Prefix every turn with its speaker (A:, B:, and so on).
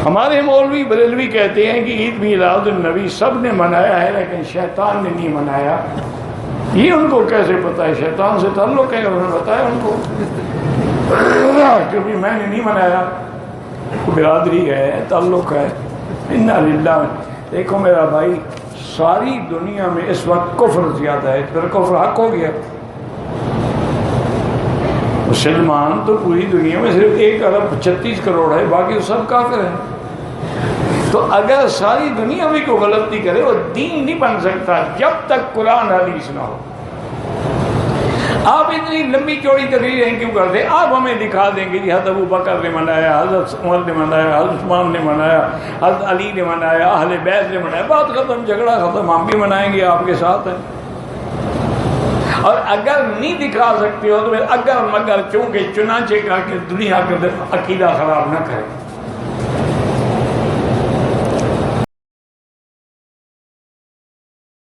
A: ہمارے مولوی بریلوی کہتے ہیں کہ عید میلاد النبی سب نے منایا ہے لیکن شیطان نے نہیں منایا. یہ ان کو کیسے پتہ ہے؟ شیطان سے تعلق ہے, انہوں نے بتایا ان کو. کیونکہ میں نے نہیں منایا, برادری ہے, تعلق ہے. انا للہ. دیکھو میرا بھائی, ساری دنیا میں اس وقت کفر زیادہ ہے, پھر کفر حق ہو گیا. مسلمان تو پوری دنیا میں صرف 1.36 کروڑ ہے, باقی سب کافر ہیں. تو اگر ساری دنیا بھی کوئی غلطی کرے وہ دین نہیں بن سکتا جب تک قرآن حدیث نہ ہو. آپ اتنی لمبی چوڑی تقریریں کیوں کرتے؟ آپ ہمیں دکھا دیں گے کہ حضرت ابو بکر نے منایا, حضرت عمر نے منایا, حضرت عثمان نے منایا, حضرت علی نے منایا, اہل بیت نے منایا. بات ختم, جھگڑا ختم, ہم بھی منائیں گے, آپ کے ساتھ ہیں. اور اگر نہیں دکھا سکتے ہو تو پھر اگر مگر چونکہ چنانچہ کہا کہ دنیا کا عقیدہ خراب نہ کرے.